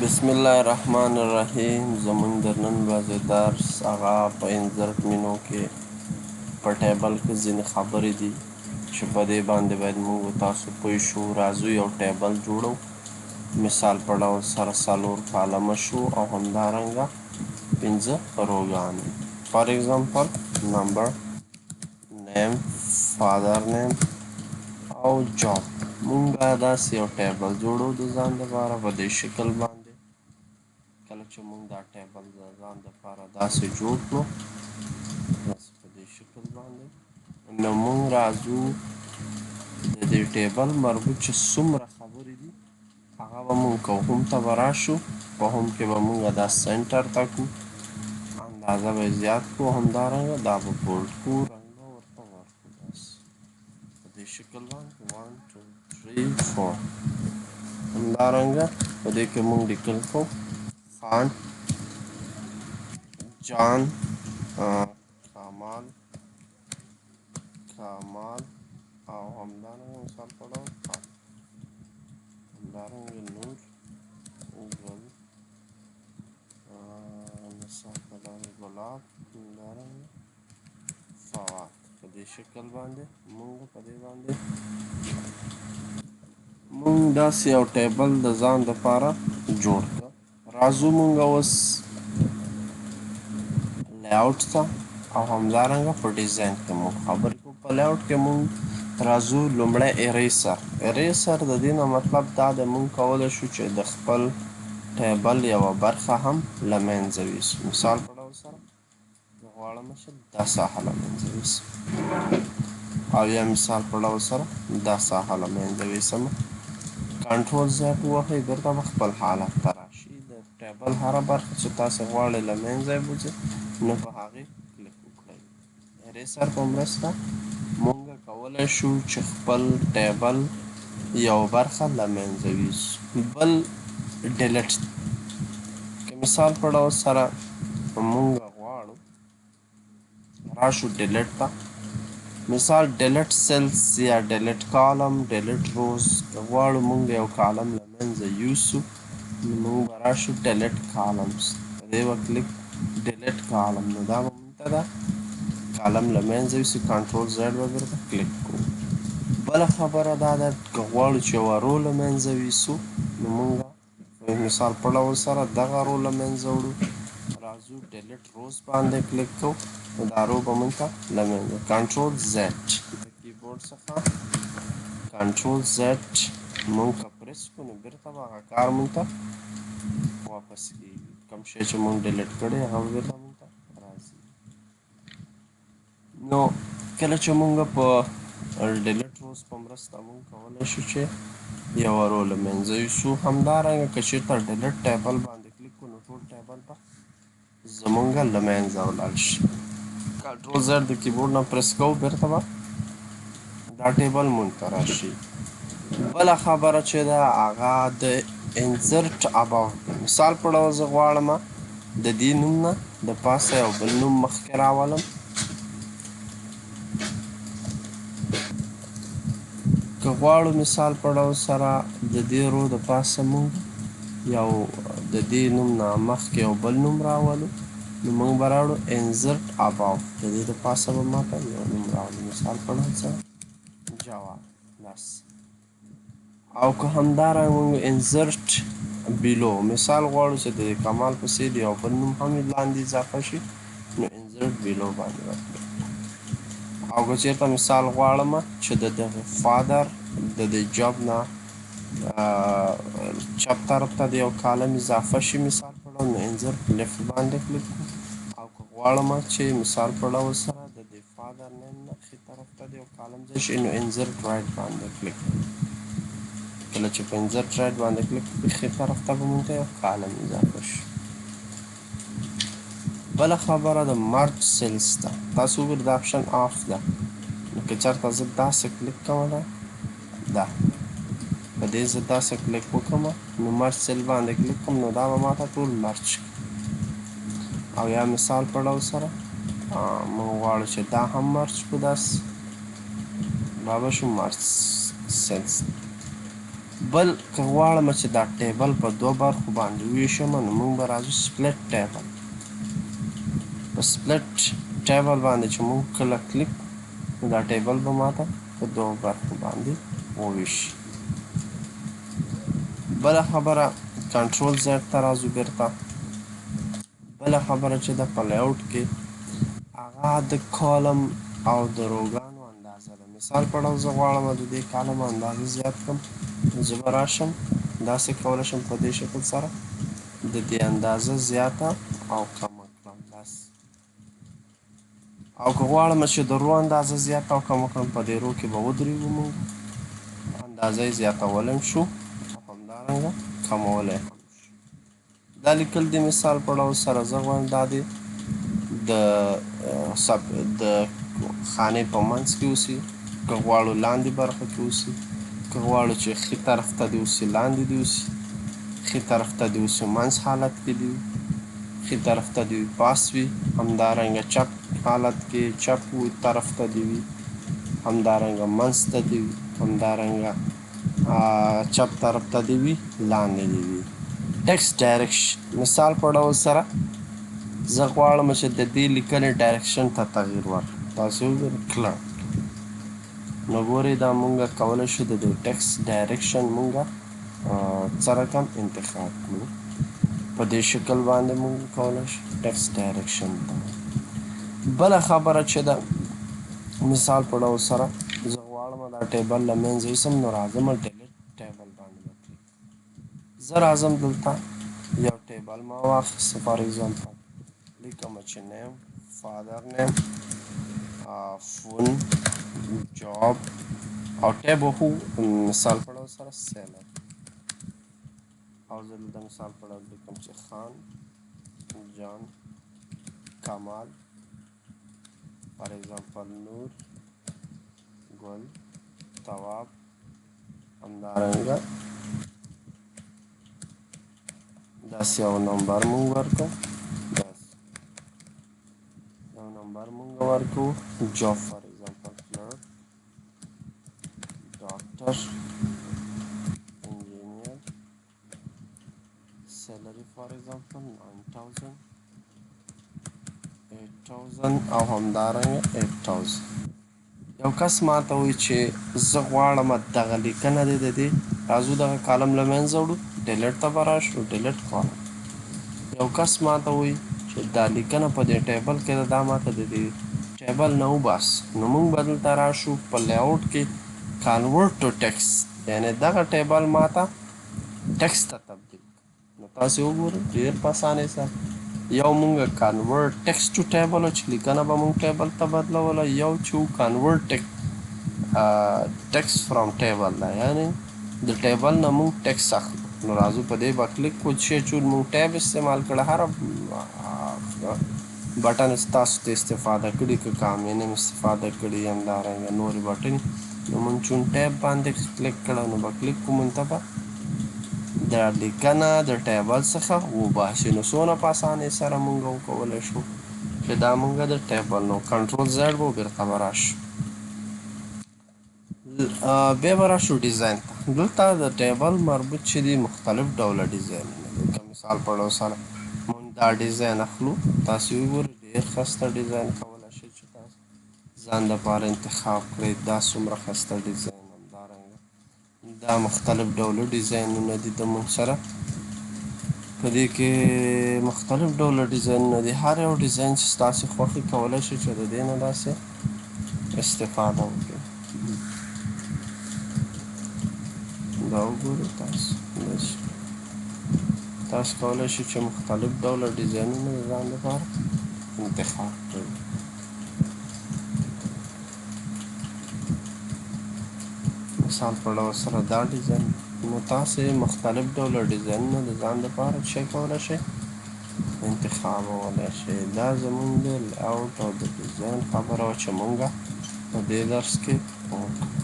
بسم الله الرحمن الرحیم. زمونږ د نن ورځې درس هغه په انزرټ مینو کې په ټیبل کې ځینې خبرې دي چې په دې باندې باید موږ تاسو پوه شو. راځو یو ټیبل جوړو. مثال په ډول سره 4 کالمه شو او همدارنګه 5 روګانې. فار ایگزامپل نمبر، نیم، فادر نیم او جاب. موږ باید داسې یو ټیبل جوړو د ځان لپاره په دې شکل باندې. کله چې موږ دا ټیبل د ځان لپاره داسې جوړ کړو داسې په دې شکل باندې، نو موږ راځو د دې ټیبل مربوط چې څومره خبرې دي هغه به موږ کوو. هوم ته به راشو، په هوم کې به موږ دا سنټر ته کړو، اندازه به یې زیات کړو، همدارنګه دا به بولډ کړو، رنګ به ورته ورکړو داسې په دې شکل باندې 1 2 3 4. همدارنګه په دې کې موږ لیکل کوو خان، جان، کمال او همدارنګه مثال په ډول خان، همدارنګه نور، ګل، مثال په ډول ګلاب، همدارنګه فواد. په دې شکل باندې موږ په دې باندې موږ داسې یو ټیبل د ځان دپاره جوړ کړه. راځو موږ اوس لیاوټ ته او همدارنګه په ډیزاین کې موږ خبرې کوو. په لیاوټ کې موږ راځو لومړی اریسر. اریسر د دې نه مطلب دا دی موږ کولی شو چې د خپل ټیبل یوه برخه هم له منځه یوسو. مثال په ډول سره زه غواړم چې دا ساحه له منځه یوسم، او یا مثال په ډول سره دا ساحه له منځه یوسم. کنټرول زیډ ووهئ، بیرته به خپل حالت ته راشي. د ټیبل هره برخه چې تاسې غواړئ له منځه یې بوځئ نو په هغې کلیک وکړئ. اریسر په مرسته موږ کولی شو چې خپل ټیبل یو برخه له منځه یوسو. بل ډیلیټ، که مثال په ډول سره موږ غواړو راشو ډیلیټ ته، مثال ډیلیټ سیلز یا ډیلیټ کالم، ډیلیټ روز. که غواړو موږ یو کالم له منځه یوسو نو موږ به راشو ډیلیټ کالمز، په دې به کلیک ډیلیټ کالم، نو دا به موږ ته دا کالم له منځه یوسي. کنټرول زیډ به بیرته کلیک کړو. بله خبره دا ده که غواړو چې یوه رو له منځه یوسو نو موږ مثال په ډول سره دغه رو له منځه وړو، راځو ډیلیټ روز باندې کلیک کوو نو دا رو به موږ ته له منځه. کنټرول زیډ د کیبورډ څخه کنټرول زیډ موږ که پریس کړو نو بیرته به هغه کار موږ ته واپس کیږي. کوم شی چې موږ ډیلیټ کړی هغه به بیرته موږ ته راځي. نو کله چې موږ په ډیلیټ روز په مرسته موږ کولی شو چې یوه رو له منځه یوسو. همدارنګه که چېرته ډیلیټ ټیبل باندې کلیک کړو نو ټول ټیبل به زموږ له منځه ولاړ شي. کنټرول زیډ د کیبورډ نه پریس کوو، بیرته به دا ټیبل موږ ته راشي. بله خبره چې ده هغه د انزرټ اباوټ. مثال په ډول زه غواړم د دې نوم نه د پاسه یو بل نوم مخکې راولم. که غواړو مثال په ډول سره د دې رو د پاسه موږ یو د دې نوم نه مخکې یو بل نوم راولو نو موږ به راوړو انزرټ اباوټ، د دې د پاسه به ماته یو نوم راولو. مثال په ډول سره جواب داسې. او که همدارنګه موږ انزرټ بیلو، مثال غواړو چې د کمال په څېر یو بل نوم هم لاندې اضافه شي نو انزرټ بیلو باندې وکړو. او که چېرته مثال غواړم چې د دغه فادر د دې جاب نه چپ طرف ته د یو کالم اضافه شي مثال په ډول نو انزرټ لیفت باندې کلیک کړو. او که غواړم چې مثال په ډول سره د دې فادر نیم نه ښي طرف ته د یو کالم ځای شي نو انزرټ رایټ باندې کلیک کړو. کله چې په انزرټ رایټ باندې کلیک کړو ښي طرف ته به موږ ته یو کالم اضافه شي. بله خبره د مرج سیلز ده. تاسو وګورئ دا اپشن آف ده، نو که چېرته زه داسې کلیک کوم ده په دې زه داسې کلیک وکړم نو مرج سیل باندې کلیک کوم نو دا به ماته ټول مرج کړي. او یا مثال په ډول سره موږ غواړو چې دا هم مرج کړو، داسې دا به شو مرج سیلز. بل که غواړم چې دا ټیبل په دوه برخو باندې وویشم نو موږ به راځو سپلټ ټیبل. په سپلټ ټیبل باندې چې موږ کله کلیک نو دا ټیبل به ماته په دوه برخو باندې وویشي. بله خبره کنټرول زیډ ته راځو بیرته. بله خبره چې ده په لیاوټ کې هغه د کالم او د روګانو اندازه ده. مثال په ډول زه غواړم د دې کالم اندازه زیات کړم نو زه به راشم داسې کولی شم په دې شکل سره د دې اندازه زیاته او کمه کړم داسې. او که غواړم چې د رو اندازه زیاته او کمه کړم په دې رو کې به ودرېږو موږ اندازه یې زیاتولی هم شو او همدارنګه کمولی هم شو. دا لیکل د مثال په ډول سره زه غواړم دا د خانې په منځ کې اوسي، که غواړو لاندې برخه کې اوسي، که غواړو چې ښي طرف ته دې اوسي لاندې دې اوسي، ښي طرف ته دې اوسي منځ حالت کې دې وي، ښي طرف ته دې پاس وي، همدارنګه چپ حالت کې چپ طرف ته دې وي، همدارنګه منځ ته دې وي، همدارنګه چپ طرف ته دې وي، لاندې دې وي. ټیکسټ ډایرکشن مثال په ډول سره زه غواړم چې د دې لیکنې ډایرکشن ته تغییر ورکړم. تاسې وګورئ کلک نو ګورئ دا مونږ کولی شو د دې ټیکسټ ډایرکشن مونږ څه رقم انتخاب کړو. په دې شکل باندې مونږ کولی شو ټیکسټ ډایرکشن ته. بله خبره چې ده مثال په ډول سره زه غواړم دا ټیبل له منځه یوسم نو راځم ډیلیټ ټیبل باندې به کلیک زه راځم دلته یو ټیبل ما واخیسته فار ایگزامپل لیکم چې نیم فادر نیم فون جاب او ټیب وخو مثال په ډول سره سیلر او زه دلته مثال په ډول لیکم چې خان جان کمال فار ایگزامپل نور ګل تواب همدارنګه داسې یو نمبر مونږ ورکړو job for example clerk doctor engineer salary for example 9000 8000 او همدارنګه 8000. یو کس ماته وایي چې زه غواړم دغه لیکنه دې د دې راځو دغه کالم له منځه وړو ډیلیټ ته به راشو ډیلیټ کالم. یو کس ماته وایي چې دا لیکنه په دې ټیبل کې ده دا ماته د دې ټیبل نه وباس نو موږ به دلته راشو په لیاوټ کې کنورټ ټو ټیکسټ یعنې دغه ټیبل ماته ټیکسټ ته تبدیل نو تاسې وګورئ ډېر په اسانۍ سره یو موږ کنورټ ټیکسټ ټو ټیبل چې لیکنه به موږ ټیبل ته بدلوله یو چې کنورټ ټیکسټ فرام ټیبل ده یعنې د ټیبل نه موږ ټیکسټ اخلو. نو راځو په دې به کلیک کړو چې چون موږ ټیب استعمال کړه هره بټن ستاسو ته استفاده کړي که کامینم استفاده کړي همدارنګه نورې بټنې نو موږ چون ټیب باندې کلیک کړه نو به کلیک کوو موږ ته به د لیکنه د ټیبل څخه وباسي. نو څونه په اسانۍ سره موږ وکولی شو چې دا موږ د ټیبل نو کنټرول زیډ به بیرته به راشو بیا به راشو ډیزاین ته. دلته د ټیبل مربوط چې دي مختلف ډوله ډیزاینونه دي. که مثال په ډول سره موږ دا ډیزاین اخلو تاسې وګورئ ډېر ښایسته ډیزاین کولی شئ چې تاسو ځان دپاره انتخاب کړئ. دا څومره ښایسته ډیزاین همدارنګه دا مختلف ډوله ډیزاینونه دي د موږ سره په دې کې مختلف ډوله ډیزاینونه دي. هر یو ډیزاین چې ستاسې خوښې کولی شئ چې د دې نه داسې استفاده وکړئ. دا وګورئ تاسو کولی شئ چې مختلف ډوله ډیزاینونه د ځان لپاره انتخاب کړئ. مثال په ډول سره دا ډیزاین نو تاسې مختلف ډوله ډیزاینونه د ځان لپاره څه کولی شئ انتخابولی شئ. دا زموږ د لیاوټ او د ډیزاین خبره وه چې موږ په دې درس کې وکړو.